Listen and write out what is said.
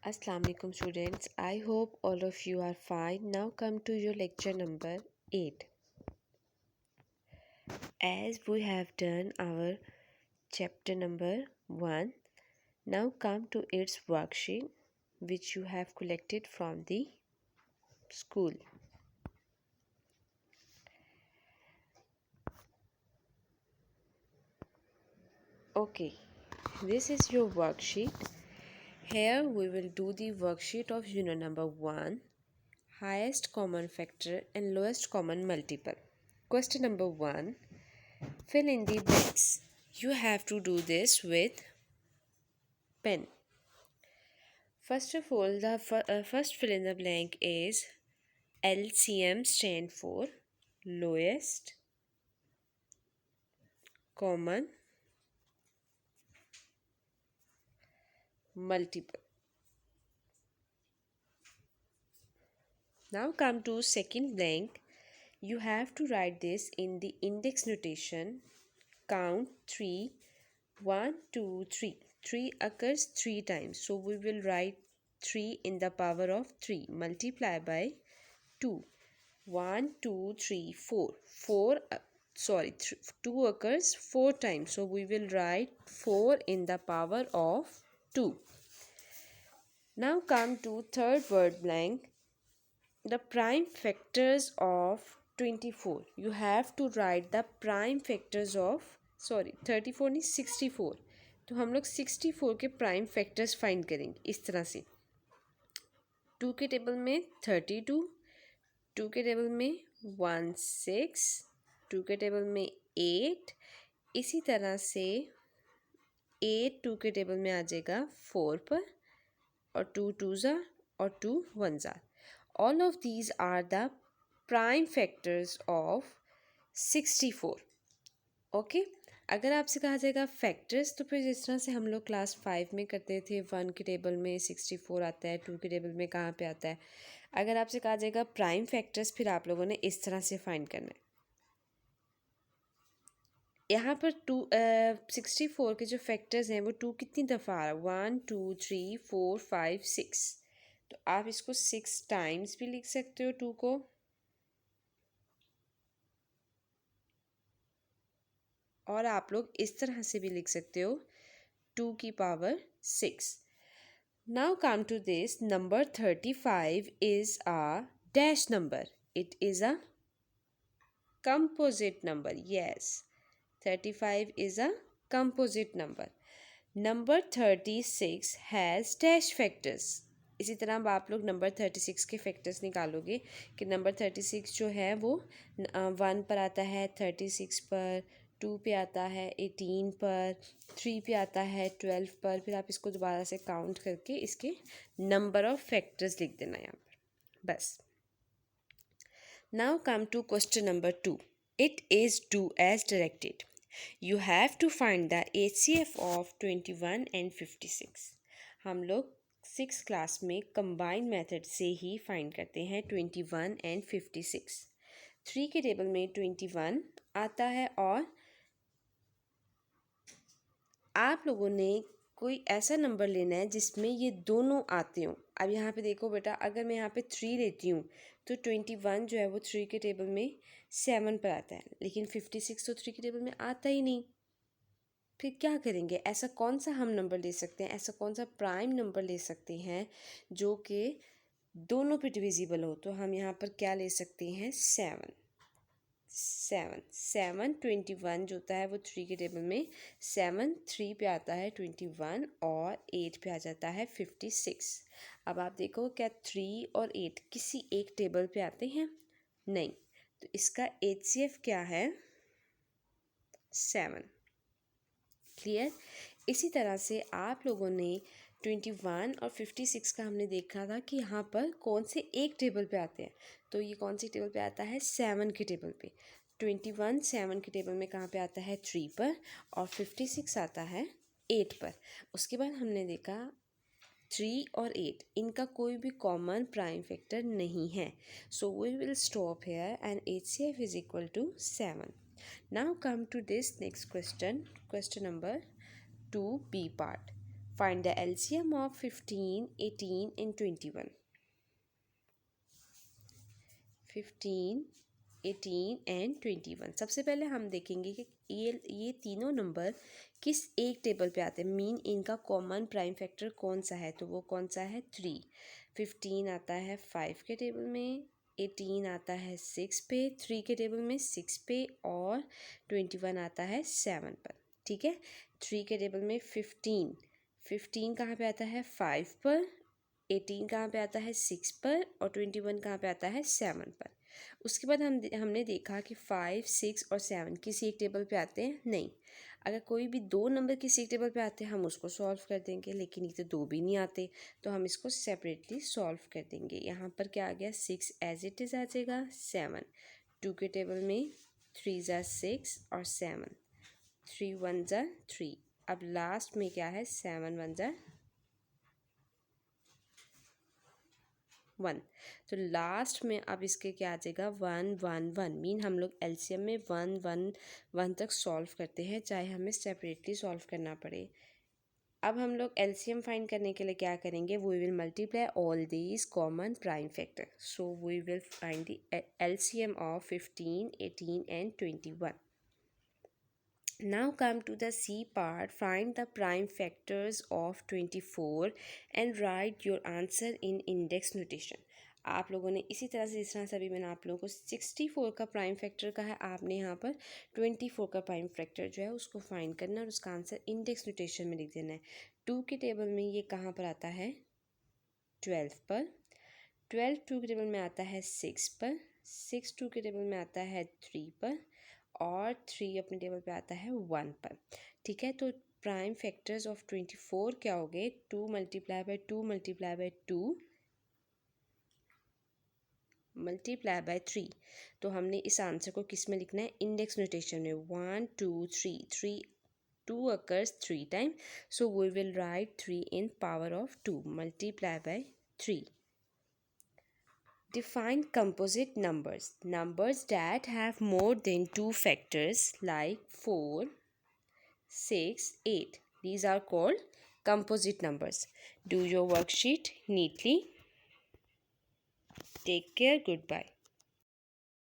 Assalamu alaikum students. I hope all of you are fine. Now come to your lecture number 8. As we have done our chapter number 1, now come to its worksheet which you have collected from the school. Okay, this is your worksheet. Here we will do the worksheet of unit number 1, highest common factor and lowest common multiple. Question number 1, fill in the blanks. You have to do this with pen. First of all, the first fill in the blank is LCM stand for lowest common multiple. Now come to second blank. You have to write this in the index notation. Count 3, 1, 2, 3. 3 occurs 3 times. So we will write 3 in the power of 3. Multiply by 2. 1, 2, 3, 4. 2 occurs 4 times. So we will write 4 in the power of 2. Now come to third word blank. The prime factors of 24. You have to write the prime factors of 34 नहीं 64. तो हम लोग 64 के prime factors find करेंगे इस तरह से. 2 के टेबल में 32, 2 के टेबल में 16, 2 के टेबल में 8. इसी तरह से 8 2 के टेबल में आ जाएगा 4 पर, और 2 2s और 2 1s. All of these are the prime factors of 64. Okay अगर आपसे कहा जाएगा फैक्टर्स, तो फिर जिस तरह से हम लोग क्लास 5 में करते थे, 1 के टेबल में 64 आता है, 2 के टेबल में कहाँ पे आता है. अगर आपसे कहा जाएगा प्राइम फैक्टर्स, फिर आप लोगों ने इस तरह से फाइंड करना है. यहाँ पर 64 के जो फैक्टर्स हैं वो 2 कितनी दफ़ा आ रहा है, 1 2 3 4 5 6. तो आप इसको 6 टाइम्स भी लिख सकते हो 2 को, और आप लोग इस तरह से भी लिख सकते हो 2 की power 6. Now come to this number 35 is a dash number. It is a composite number. Yes, 35 is a composite number. Number 36 has dash factors. इसी तरह अब आप लोग नंबर 36 के फैक्टर्स निकालोगे कि नंबर 36 जो है वो 1 पर आता है, 36 पर, 2 पे आता है, 18 पर, 3 पे आता है, 12 पर. फिर आप इसको दोबारा से काउंट करके इसके नंबर ऑफ फैक्टर्स लिख देना यहाँ पर बस. Now come to question number 2. It is do as directed. You have to find the HCF of 21 and 56. हम लोग 6 क्लास में कंबाइंड मेथड से ही फाइंड करते हैं 21 एंड 56. 3 के टेबल में 21 आता है, और आप लोगों ने कोई ऐसा नंबर लेना है जिसमें ये दोनों आते हों. अब यहाँ पे देखो बेटा, अगर मैं यहाँ पे 3 लेती हूँ तो 21 जो है वो 3 के टेबल में 7 पर आता है, लेकिन 56 तो 3 के टेबल में आता ही नहीं. फिर क्या करेंगे? ऐसा कौन सा हम नंबर ले सकते हैं, ऐसा कौन सा प्राइम नंबर ले सकते हैं जो कि दोनों पे डिविजिबल हो? तो हम यहाँ पर क्या ले सकते हैं? 7. 21 जो होता है वो 3 के टेबल में 7, 3 पे आता है 21, और 8 पे आ जाता है 56. अब आप देखो, क्या 3 और 8 किसी एक टेबल पे आते हैं? नहीं. तो इसका HCF क्या है? 7. क्लियर? इसी तरह से आप लोगों ने 21 और 56 का हमने देखा था कि यहाँ पर कौन से एक टेबल पे आते हैं. तो ये कौन सी टेबल पे आता है? 7 के टेबल पे. 21 7 के टेबल में कहाँ पे आता है? 3 पर, और 56 आता है 8 पर. उसके बाद हमने देखा 3 और 8 इनका कोई भी कॉमन प्राइम फैक्टर नहीं है. So we will stop here and HCF is equal to 7. Now come to this next question, question number 2B part. Find the LCM of 15, 18 and 21. 15, 18 and 21। सबसे पहले हम देखेंगे कि ये तीनों नंबर किस एक टेबल पे आते हैं, मीन इनका कॉमन प्राइम फैक्टर कौन सा है, तो वो कौन सा है 3। 15 आता है 5 के टेबल में, 18 आता है 6 पे, 3 के टेबल में 6 पे, और 21 आता है 7 पर। ठीक है, 3 के टेबल में 15 कहाँ पे आता है 5 पर, 18 कहाँ पे आता है 6 पर, और 21 कहाँ पे आता है 7 पर। उसके बाद हमने देखा कि 5, 6 और 7 किसी एक टेबल पे आते हैं नहीं। अगर कोई भी दो नंबर किसी एक टेबल पे आते हैं हम उसको सॉल्व कर देंगे, लेकिन ये तो दो भी नहीं आते तो हम इसको सेपरेटली सॉल्व कर देंगे। यहाँ पर क्या आ गया 6 एज इट इज़ आ जाएगा, 7 2 के टेबल में 3 ज़ा 6 और 7 3 1 ज़ा 3। अब लास्ट में क्या है 7 1 ज़ा 1, तो लास्ट में अब इसके क्या आ जाएगा 1 1 1। मीन हम लोग एलसीएम में 1 1 1 तक सॉल्व करते हैं, चाहे हमें सेपरेटली सॉल्व करना पड़े। अब हम लोग एलसीएम फाइंड करने के लिए क्या करेंगे, we will multiply all these common prime factor. So we will find the LCM of 15, 18 and 21। Now come to the C part. Find the prime factors of 24 and write your answer in index notation. आप लोगों ने इसी तरह से जिस तरह से अभी मैंने आप लोगों को 64 का प्राइम फैक्टर का है, आपने यहाँ पर 24 का प्राइम फैक्टर जो है उसको फाइंड करना और उसका आंसर इंडेक्स नोटेशन में लिख देना है। 2 के टेबल में ये कहाँ पर आता है 12 पर, 12 2 के टेबल में आता है 6 पर, 6 2 के टेबल में आता है 3 पर, और 3 अपने टेबल पे आता है 1 पर। ठीक है, तो प्राइम फैक्टर्स ऑफ 24 क्या हो गए 2 multiply by 2 multiply by 2 multiply by 3। तो हमने इस आंसर को किस में लिखना है इंडेक्स नोटेशन में, 1 2 3 3 2 occurs 3 times, so we will write 3 in power of 2 multiply by 3. Define composite numbers. Numbers that have more than two factors like 4, 6, 8. These are called composite numbers. Do your worksheet neatly. Take care. Goodbye.